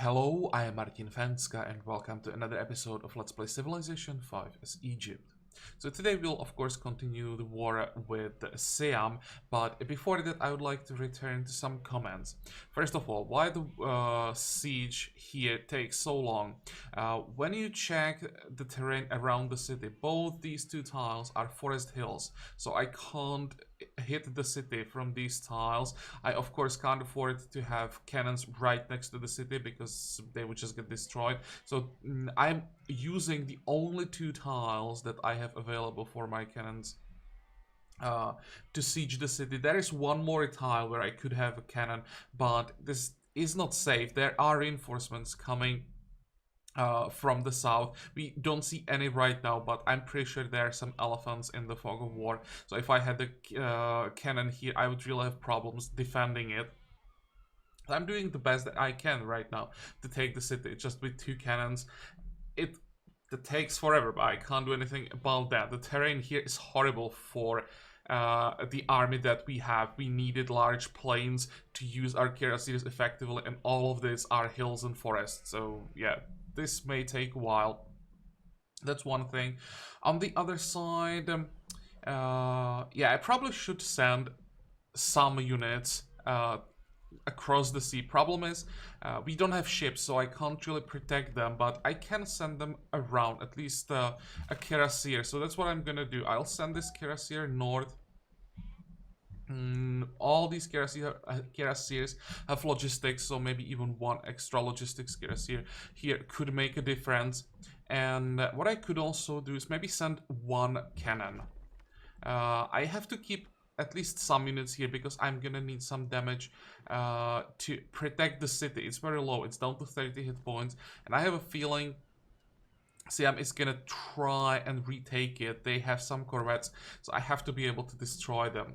Hello, I am Martin Fencka and welcome to another episode of Let's Play Civilization 5 as Egypt. So today we'll of course continue the war with Siam, but before that I would like to return to some comments. First of all, why the siege here takes so long? When you check the terrain around the city, both these two tiles are forest hills, so I can't hit the city from these tiles. I of course can't afford to have cannons right next to the city because they would just get destroyed. So I'm using the only two tiles that I have available for my cannons to siege the city. There is one more tile where I could have a cannon, but this is not safe. There are reinforcements coming from the south. We don't see any right now, but I'm pretty sure there are some elephants in the fog of war. So if I had the cannon here, I would really have problems defending it. I'm doing the best that I can right now to take the city, just with two cannons. It takes forever, but I can't do anything about that. The terrain here is horrible for the army that we have. We needed large plains to use our cuirassiers effectively, and all of this are hills and forests. So yeah, this may take a while. That's one thing. On the other side, yeah, I probably should send some units across the sea. Problem is, we don't have ships, so I can't really protect them, but I can send them around, at least a cuirassier. So that's what I'm gonna do. I'll send this cuirassier north. All these cuirassiers have logistics, so maybe even one extra logistics cuirassier here could make a difference. And what I could also do is maybe send one cannon. I have to keep at least some units here because I'm gonna need some damage to protect the city. It's very low, it's down to 30 hit points, and I have a feeling Siam is gonna try and retake it. They have some corvettes, so I have to be able to destroy them.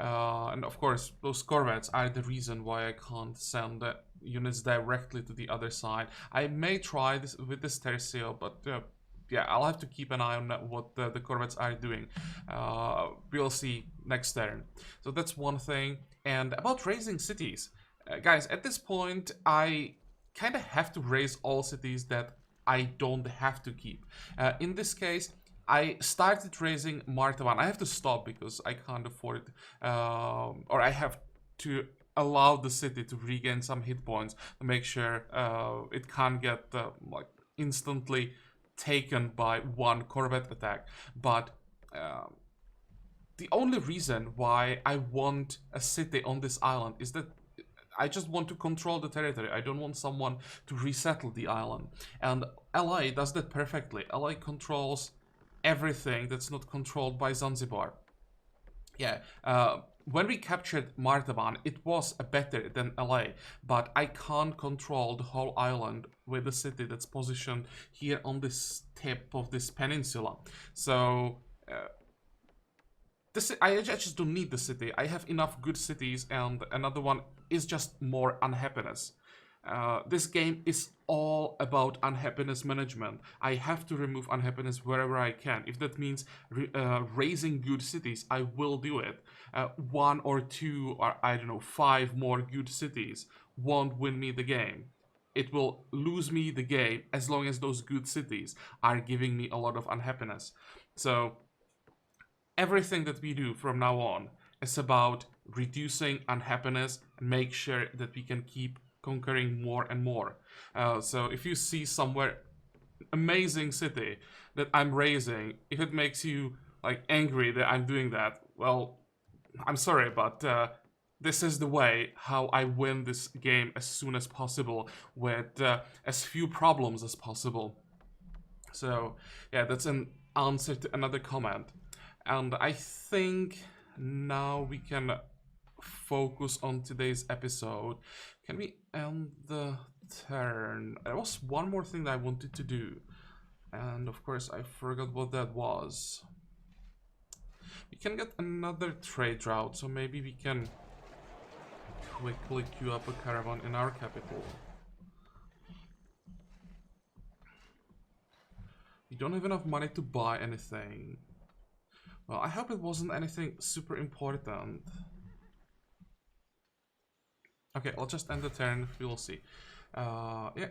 And of course, those corvettes are the reason why I can't send units directly to the other side. I may try this with this tercio, but yeah, I'll have to keep an eye on what the corvettes are doing. We'll see next turn. So that's one thing. And about raising cities, guys, at this point, I kind of have to raise all cities that I don't have to keep. In this case, I started raising Martavan. I have to stop because I can't afford it, or I have to allow the city to regain some hit points to make sure it can't get like instantly taken by one corvette attack. But the only reason why I want a city on this island is that I just want to control the territory. I don't want someone to resettle the island. And LA does that perfectly. LA controls everything that's not controlled by Zanzibar. Yeah, when we captured Martaban, it was better than LA, but I can't control the whole island with a city that's positioned here on this tip of this peninsula. So I just don't need the city. I have enough good cities, and another one is just more unhappiness. This game is all about unhappiness management. I have to remove unhappiness wherever I can. If that means raising good cities, I will do it. One or two, or I don't know, 5 more good cities won't win me the game. It will lose me the game as long as those good cities are giving me a lot of unhappiness. So everything that we do from now on is about reducing unhappiness and make sure that we can keep conquering more and more. So if you see somewhere amazing city that I'm raising, if it makes you like angry that I'm doing that, well, I'm sorry, but this is the way how I win this game as soon as possible with as few problems as possible. So yeah, that's an answer to another comment. And I think now we can focus on today's episode. Can we end the turn? There was one more thing that I wanted to do, and of course I forgot what that was. We can get another trade route, so maybe we can quickly queue up a caravan in our capital. We don't have enough money to buy anything. Well, I hope it wasn't anything super important. Okay, I'll just end the turn, we'll see. Yeah,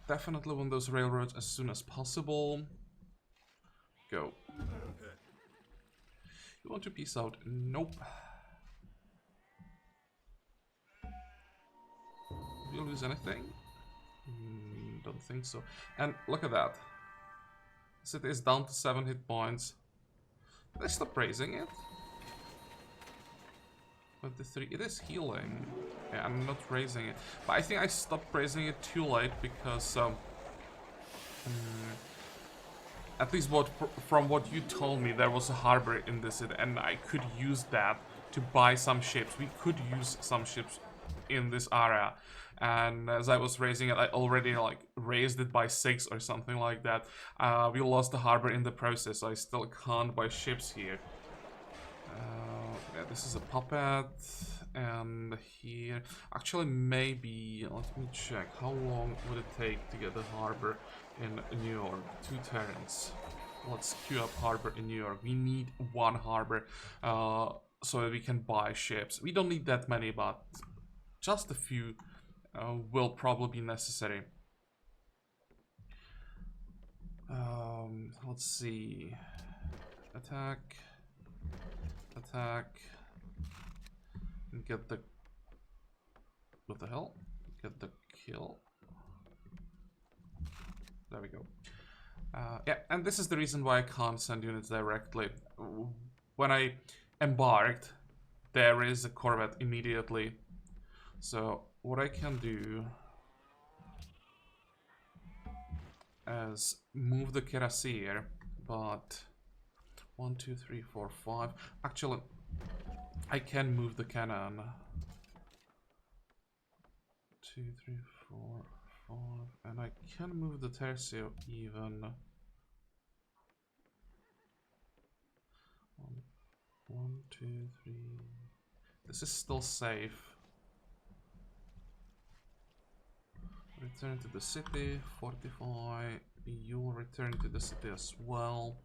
definitely want those railroads as soon as possible. Go. You want to peace out? Nope. Did you lose anything? Don't think so. And look at that. City is down to 7 hit points. Did I stop raising it? 23. It is healing. Yeah, I'm not raising it. But I think I stopped raising it too late because at least from what you told me, there was a harbor in this city, and I could use that to buy some ships. We could use some ships in this area, and as I was raising it, I already like raised it by 6 or something like that. We lost the harbor in the process, so I still can't buy ships here. Yeah, this is a puppet, and here, actually maybe, let me check, how long would it take to get the harbor in New York? 2 turns. Let's queue up harbor in New York. We need 1 harbor so that we can buy ships. We don't need that many, but just a few will probably be necessary. Let's see. Attack. Attack. And get the... What the hell? Get the kill. There we go. Yeah, and this is the reason why I can't send units directly. When I embarked, there is a corvette immediately. So what I can do is move the cuirassier, but 1, 2, 3, 4, 5. Actually, I can move the cannon. 2, 3, 4, 5, and I can move the tercio even. 1, 2, 3. This is still safe. Return to the city, fortify. You will return to the city as well.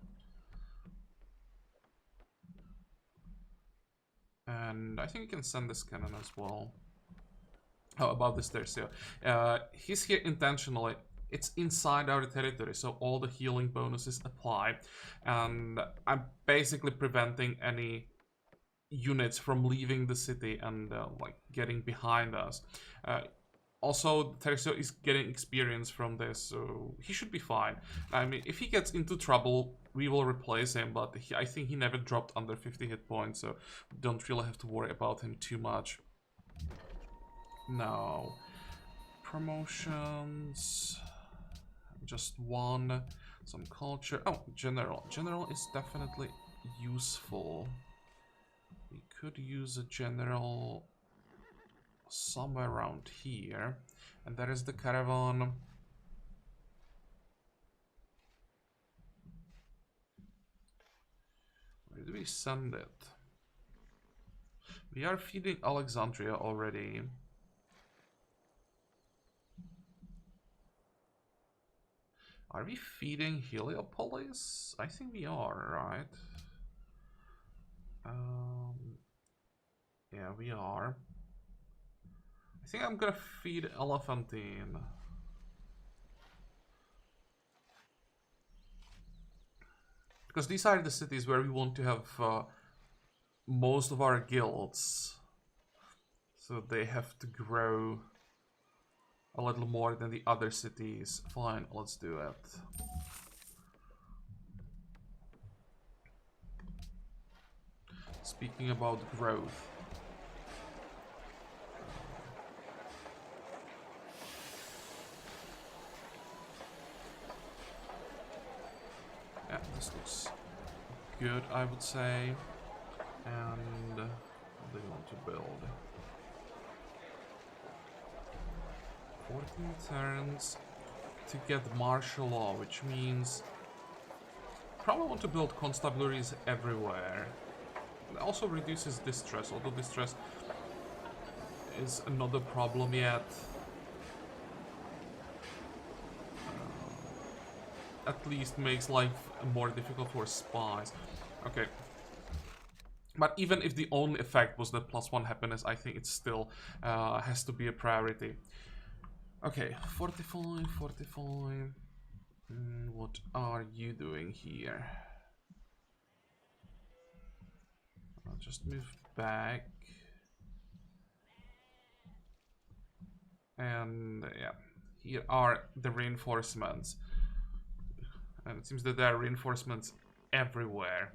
And I think you can send this cannon as well. How about this tercio? He's here intentionally. It's inside our territory, so all the healing bonuses apply. And I'm basically preventing any units from leaving the city and like getting behind us. Also, Tercio is getting experience from this, so he should be fine. I mean, if he gets into trouble, we will replace him, but I think he never dropped under 50 hit points, so don't really have to worry about him too much. Now, promotions, just 1, some culture. Oh, general. General is definitely useful. We could use a general somewhere around here, and there is the caravan. Where do we send it? We are feeding Alexandria already. Are we feeding Heliopolis? I think we are, right? Yeah, we are. I think I'm gonna feed Elephantine. Because these are the cities where we want to have most of our guilds. So they have to grow a little more than the other cities. Fine, let's do it. Speaking about growth. Yeah, this looks good, I would say. And what do you want to build? 14 turns to get martial law, which means probably want to build constabularies everywhere. It also reduces distress, although distress is another problem yet. At least makes life more difficult for spies. Okay. But even if the only effect was the +1 happiness, I think it still has to be a priority. Okay, 45, 45. What are you doing here? I'll just move back. And yeah, here are the reinforcements. And it seems that there are reinforcements everywhere.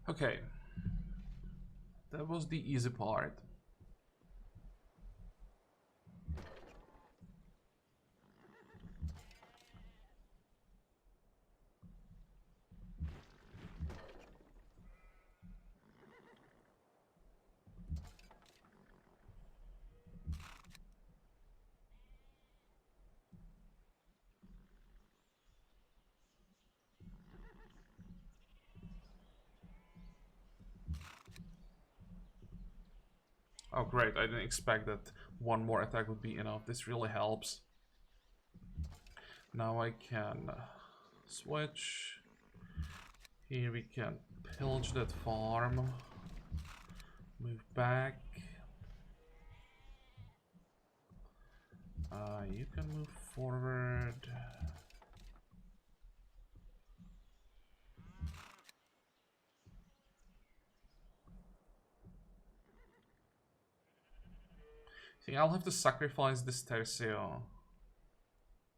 Okay, that was the easy part. Oh great, I didn't expect that one more attack would be enough. This really helps. Now I can switch. Here we can pillage that farm. Move back. You can move forward. I think I'll have to sacrifice this Tercio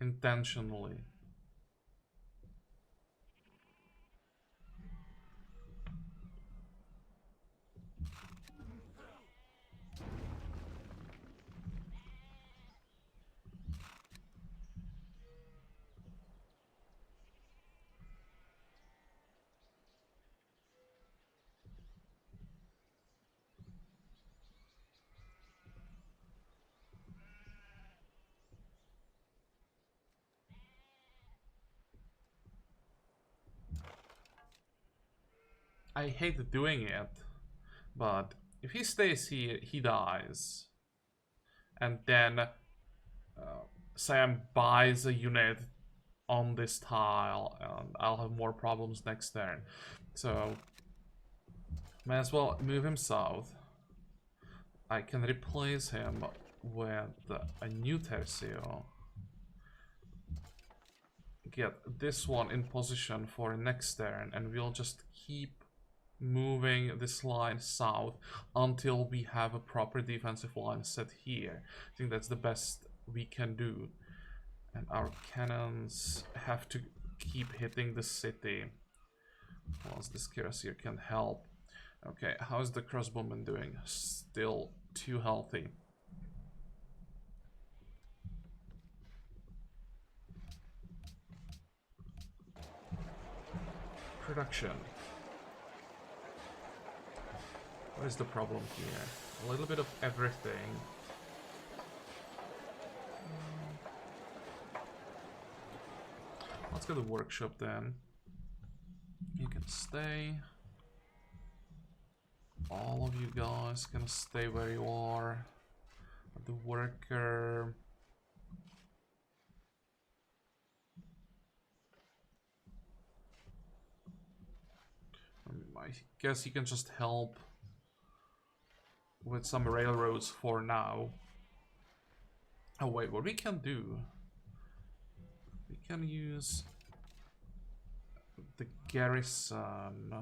intentionally. I hate doing it, but if he stays here, he dies. And then Sam buys a unit on this tile, and I'll have more problems next turn. So, may as well move him south. I can replace him with a new Tercio. Get this one in position for next turn, and we'll just keep moving this line south until we have a proper defensive line set here. I think that's the best we can do. And our cannons have to keep hitting the city. Plus this cuirassier can help. Okay, how's the crossbowman doing? Still too healthy. Production. What is the problem here? A little bit of everything. Let's go to the workshop then. You can stay. All of you guys can stay where you are. The worker. I guess he can just help with some railroads for now. Oh wait, what we can do? We can use the garrison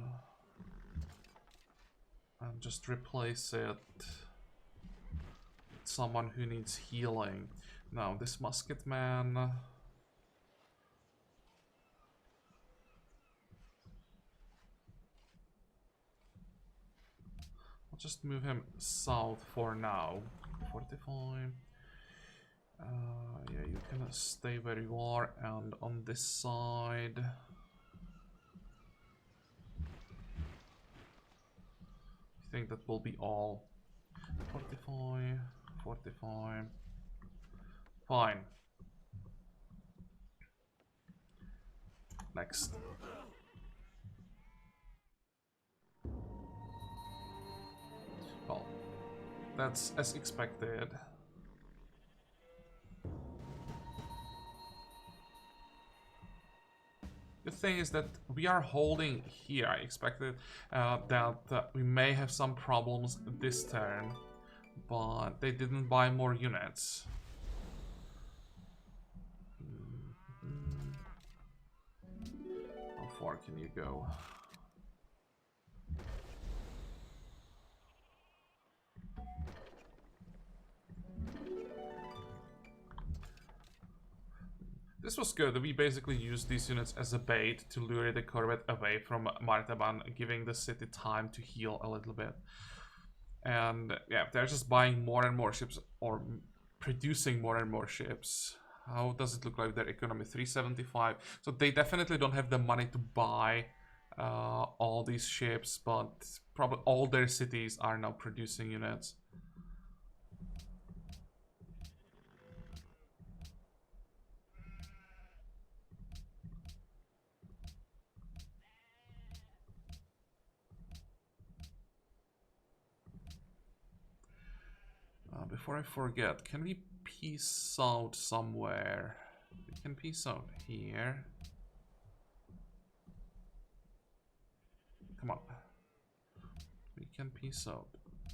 and just replace it with someone who needs healing. Now this musket man. I'll just move him south for now. 45. Yeah, you can stay where you are, and on this side I think that will be all. 45, 45. Fine. Next. Well, that's as expected. The thing is that we are holding here. I expected that we may have some problems this turn, but they didn't buy more units. How far can you go? This was good. We basically used these units as a bait to lure the Corvette away from Martaban, giving the city time to heal a little bit. And yeah, they're just buying more and more ships, or producing more and more ships. How does it look like their economy? 375. So they definitely don't have the money to buy all these ships, but probably all their cities are now producing units. Before I forget, can we peace out somewhere? We can peace out here. Come on. We can peace out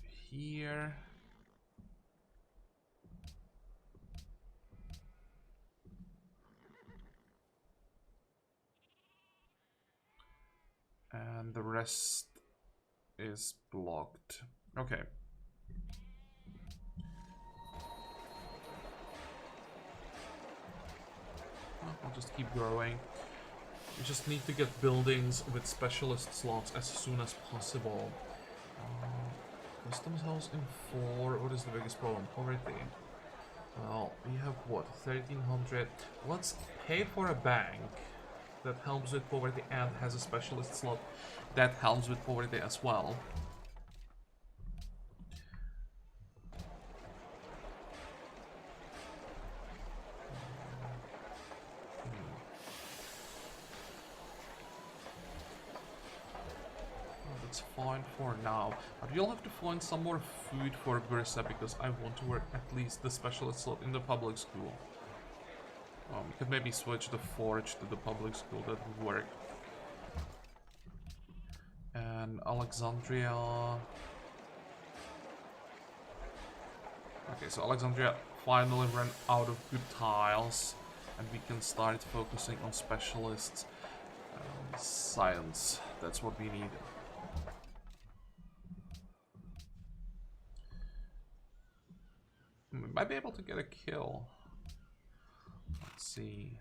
here. And the rest is blocked. Okay. I'll just keep growing. We just need to get buildings with specialist slots as soon as possible. Customs house in 4. What is the biggest problem? Poverty. Well, we have what? 1300. Let's pay for a bank that helps with poverty and has a specialist slot that helps with poverty as well. That's fine for now, but we'll have to find some more food for Bursa because I want to work at least the specialist slot in the public school. We could maybe switch the forge to the public school, that would work. And Alexandria... Okay, so Alexandria finally ran out of good tiles, and we can start focusing on specialists. Science, that's what we need. We might be able to get a kill. Let's see.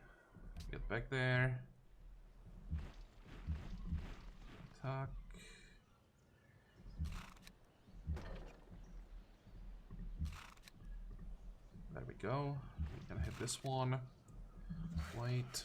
Get back there. Attack. There we go. We can hit this one. Wait.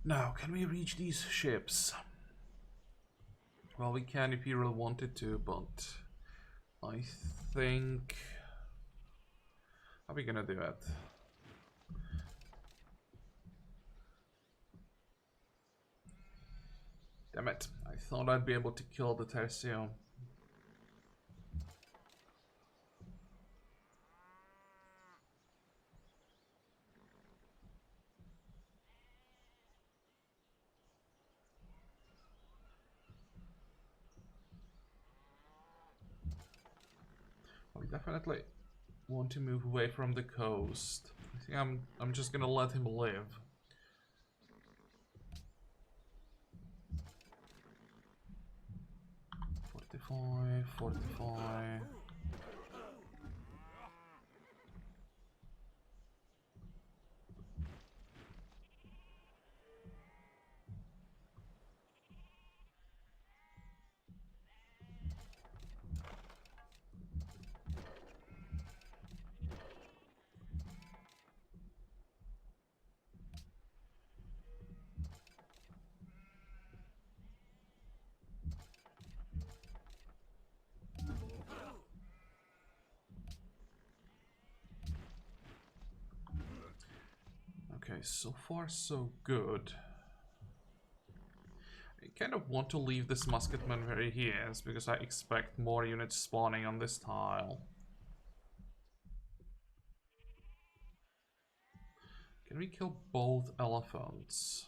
Now, can we reach these ships? Well, we can if we really wanted to, but I think... How are we gonna do it? Damn it, I thought I'd be able to kill the Tercio. We definitely want to move away from the coast. I think I'm just gonna let him live. Fortify. Okay, so far so good. I kind of want to leave this musketman where he is, because I expect more units spawning on this tile. Can we kill both elephants?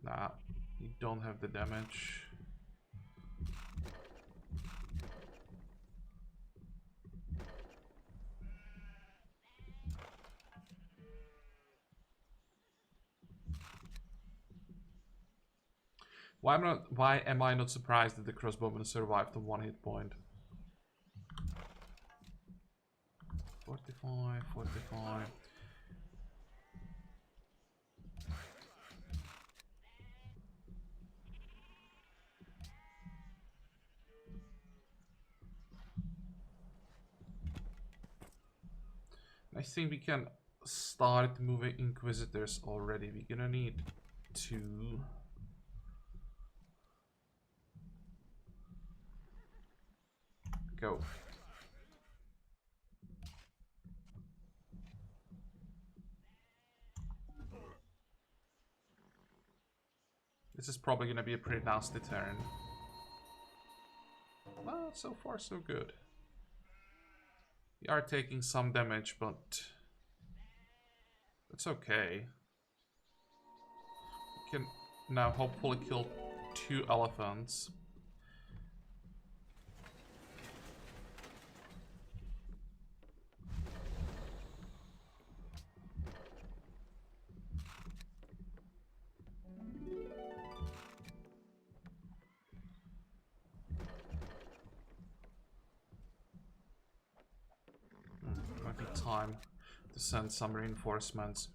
Nah, you don't have the damage. Why am I not surprised that the crossbowman survived on 1 hit point? 45, 45. I think we can start moving Inquisitors already. We're gonna need 2. Go. This is probably gonna be a pretty nasty turn. Well, so far so good. We are taking some damage, but it's okay. We can now hopefully kill 2 elephants. Might be time to send some reinforcements.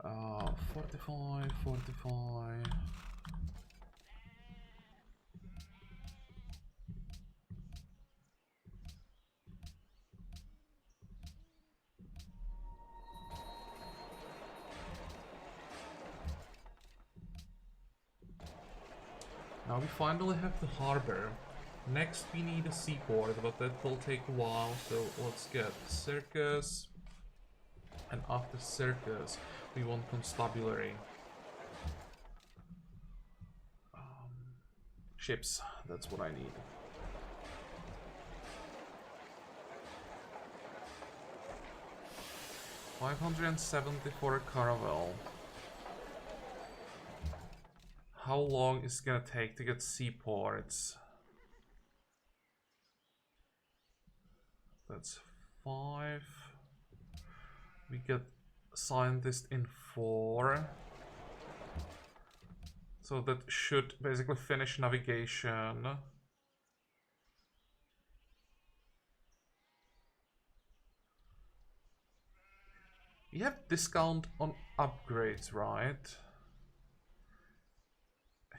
45, 45. Now we finally have the harbor. Next we need a seaport, but that will take a while, so let's get circus. And after circus, we want constabulary. Ships, that's what I need. $570 for a caravel. How long is it gonna take to get seaports? That's 5. We get scientist in 4. So that should basically finish navigation. We have discount on upgrades, right?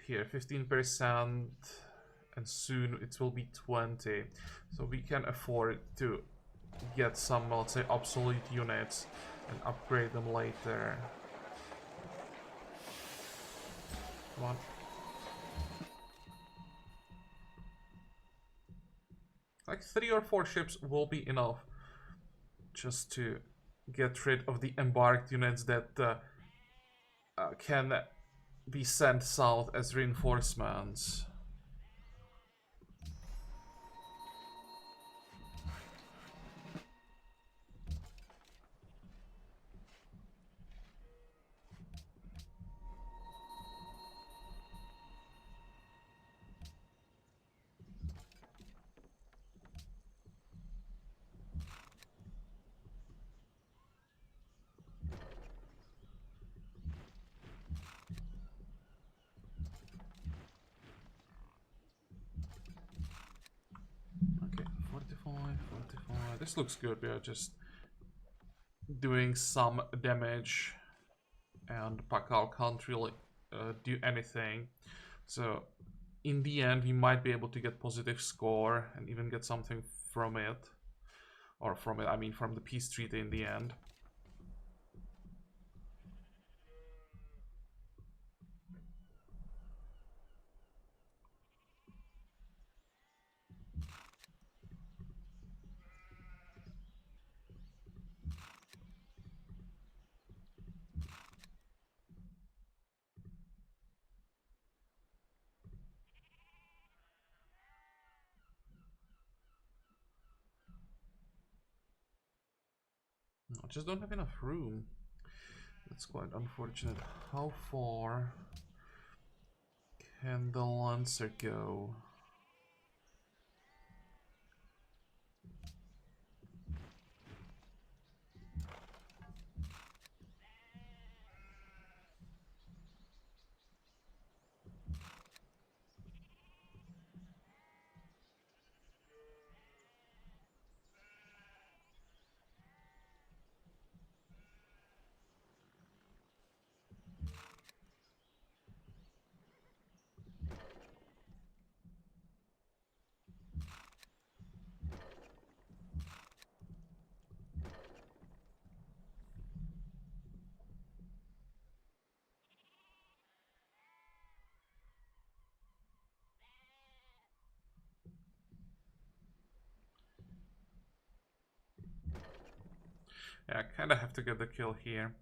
Here, 15%, and soon it will be 20. So we can afford to get some, let's say, obsolete units and upgrade them later. Come on. Like 3 or 4 ships will be enough just to get rid of the embarked units that can be sent south as reinforcements. This looks good. We are just doing some damage, and Pakal can't really do anything. So in the end, we might be able to get positive score and even get something from it. Or from it, I mean from the peace treaty in the end. I just don't have enough room. That's quite unfortunate. How far can the Lancer go? Yeah, I kind of have to get the kill here.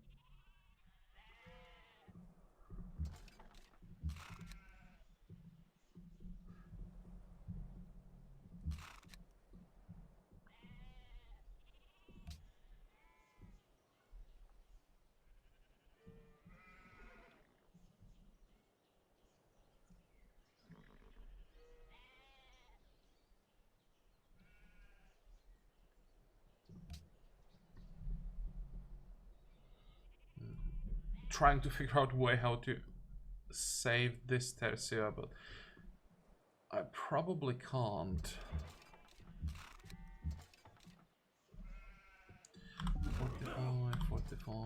Trying to figure out a way how to save this Tercia, but I probably can't. 45, 45.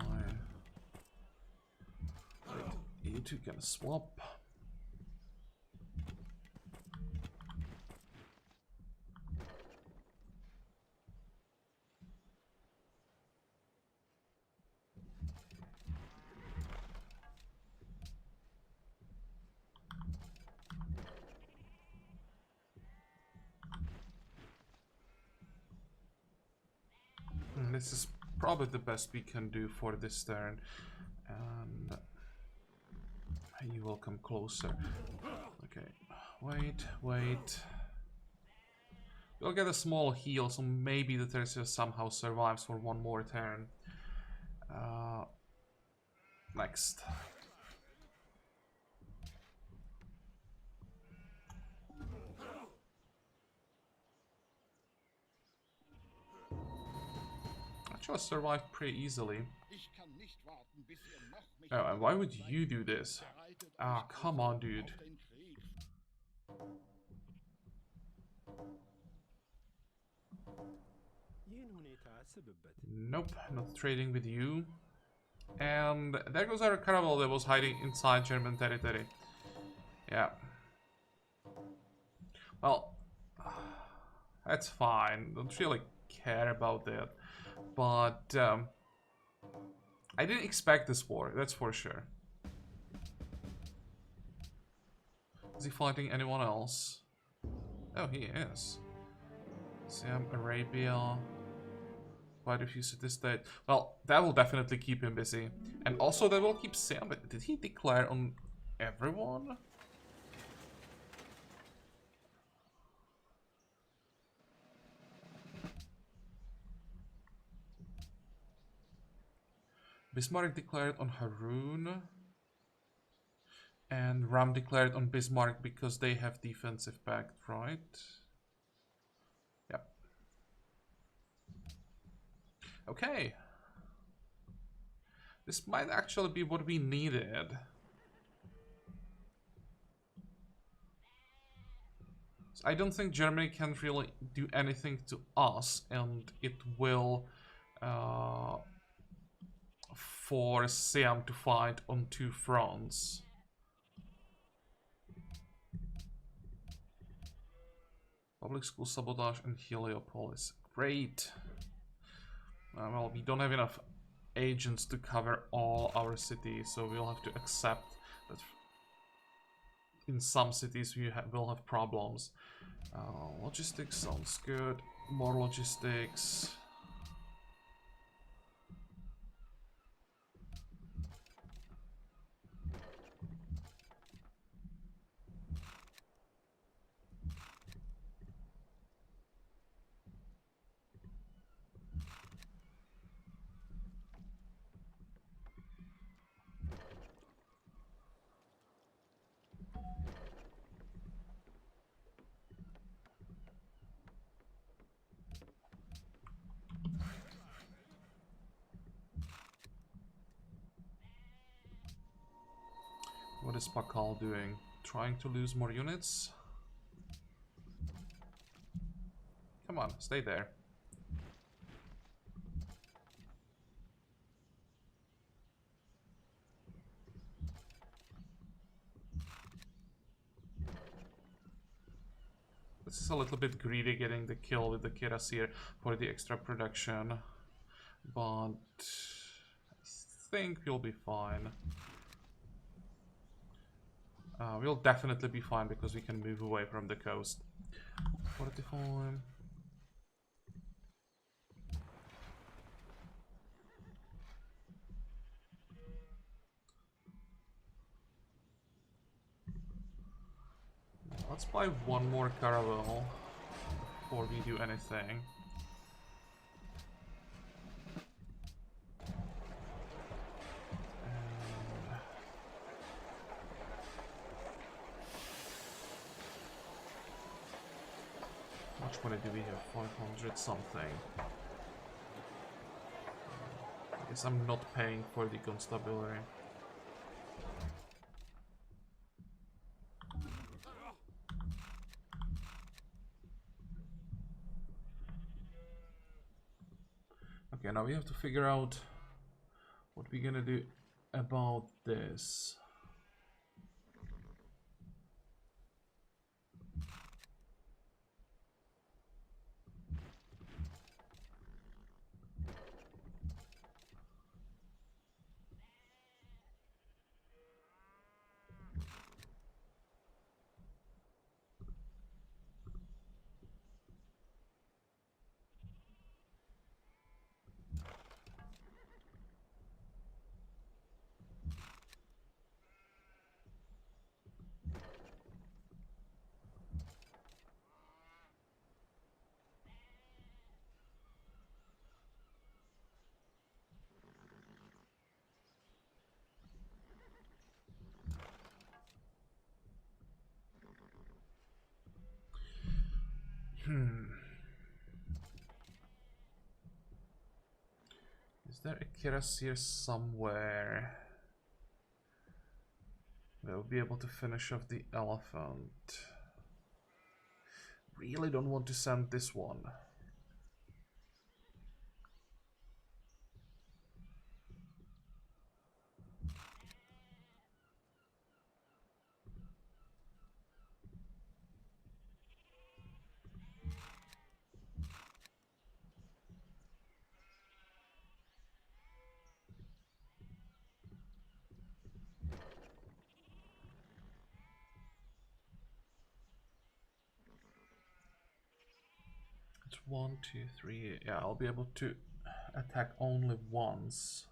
Wait, you two can swap. This is probably the best we can do for this turn. And you will come closer. Okay, wait, wait. We'll get a small heal, so maybe the Tercia somehow survives for one more turn. Next. Actually, survived pretty easily. Oh, and why would you do this? Ah, come on, dude. Nope, not trading with you. And there goes our caravel that was hiding inside German territory. Yeah. Well, that's fine. Don't really care about that. But I didn't expect this war, that's for sure. Is he fighting anyone else? Oh, he is. Sam, Arabia. Quite a few city-state. Well, that will definitely keep him busy. And also that will keep Sam. But did he declare on everyone? Bismarck declared on Haroun. And Ram declared on Bismarck because they have defensive pact, right? Yep. Okay. This might actually be what we needed. So I don't think Germany can really do anything to us, and it will force Siam to fight on two fronts. Public school sabotage and Heliopolis. Great. Well, we don't have enough agents to cover all our cities, so we'll have to accept that in some cities we will have problems. Logistics sounds good. More logistics. is Pakal doing? Trying to lose more units? Come on, stay there. This is a little bit greedy getting the kill with the Kirasir for the extra production. But I think we'll be fine. We'll definitely be fine because we can move away from the coast. 45. Let's buy one more caravel before we do anything. How much money do we have? 500 something. I guess I'm not paying for the constabulary. Okay, now we have to figure out what we're gonna do about this. Is there a Kirasir somewhere? We'll be able to finish off the elephant. Really don't want to send this one. It's 1, 2, 3. Yeah, I'll be able to attack only once.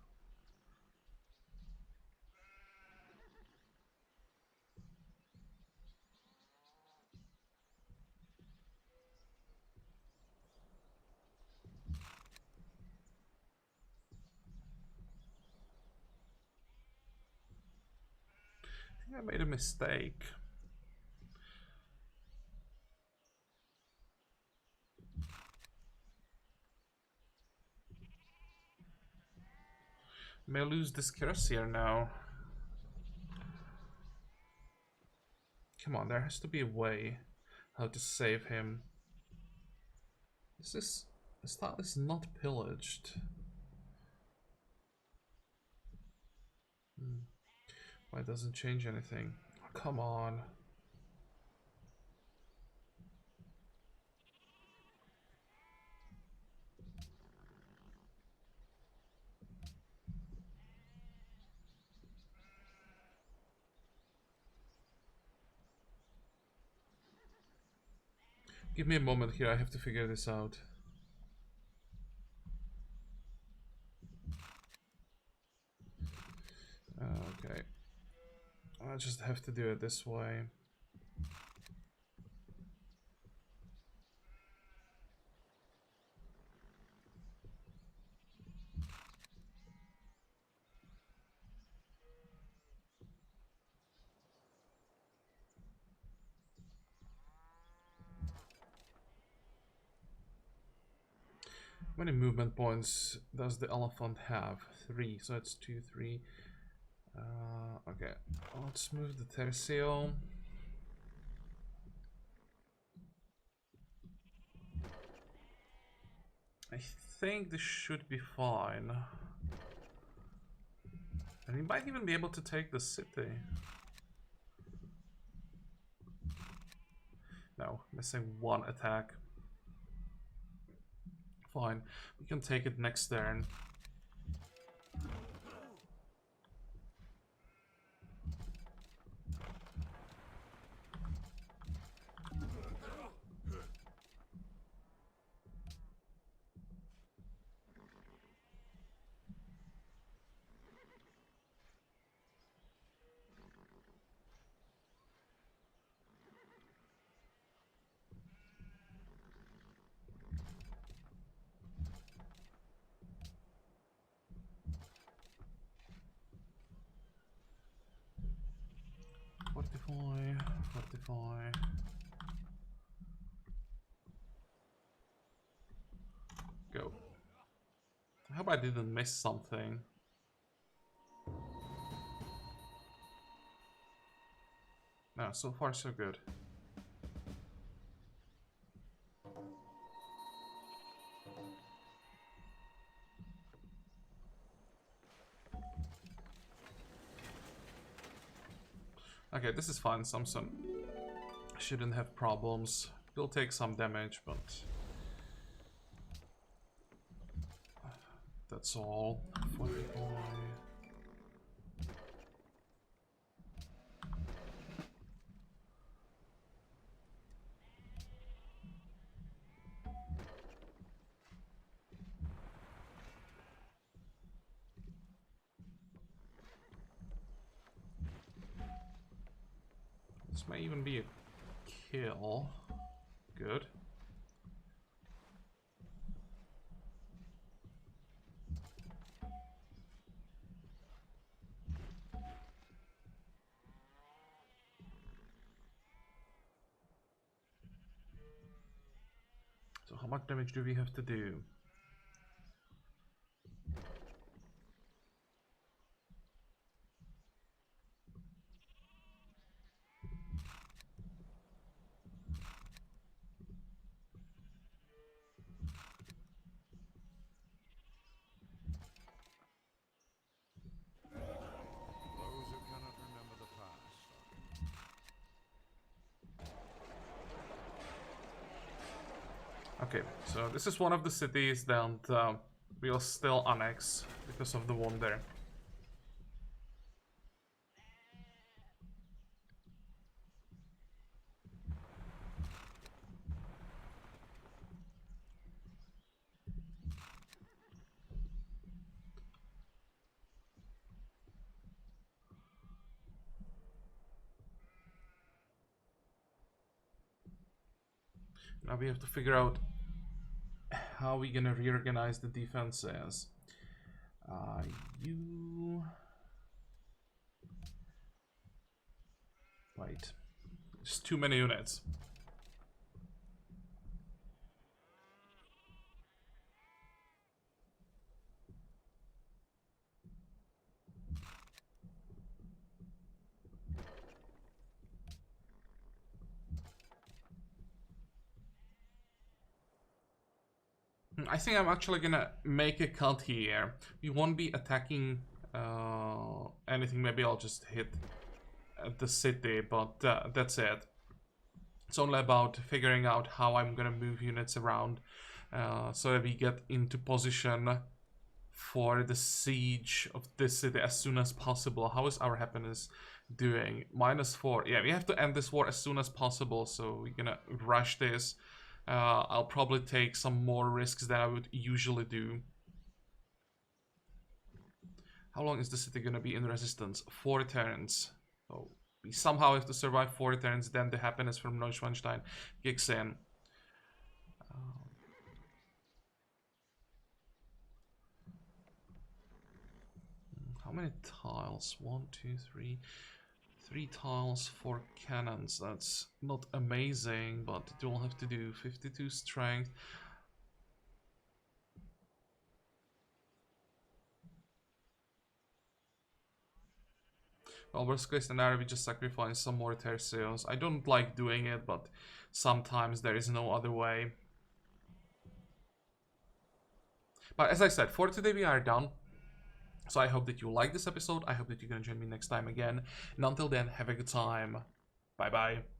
I think I made a mistake. May lose this Kirasir now. Come on, there has to be a way how to save him. This town is not pillaged. Why doesn't change anything? Oh, come on. Give me a moment here, I have to figure this out. Okay. I just have to do it this way. How many movement points does the elephant have? 3, so it's 2, 3. Okay, let's move the Tercio. I think this should be fine. And we might even be able to take the city. No, missing one attack. Fine, we can take it next turn. Fortify. Go. I hope I didn't miss something. No, so far so good. Okay, this is fine. Samson shouldn't have problems. He'll take some damage, but that's all. Fortify. This may even be a kill. Good. So how much damage do we have to do? Okay, so this is one of the cities that we'll still annex because of the one there. Now we have to figure out how we're gonna reorganize the defenses. You... Wait. There's too many units. I think I'm actually gonna make a cut here. We won't be attacking anything. Maybe I'll just hit the city, but that's it. It's only about figuring out how I'm gonna move units around so that we get into position for the siege of this city as soon as possible. How is our happiness doing? -4. Yeah, we have to end this war as soon as possible, so we're gonna rush this. I'll probably take some more risks than I would usually do. How long is the city gonna be in resistance? 4 turns. So we somehow have to survive 4 turns, then the happiness from Neuschwanstein kicks in. How many tiles? 1, 2, 3. 3 tiles, 4 cannons. That's not amazing, but it will have to do 52 strength. Well, worst case scenario, we just sacrifice some more tercios. I don't like doing it, but sometimes there is no other way. But as I said, for today we are done. So I hope that you like this episode. I hope that you're gonna join me next time again. And until then, have a good time. Bye bye.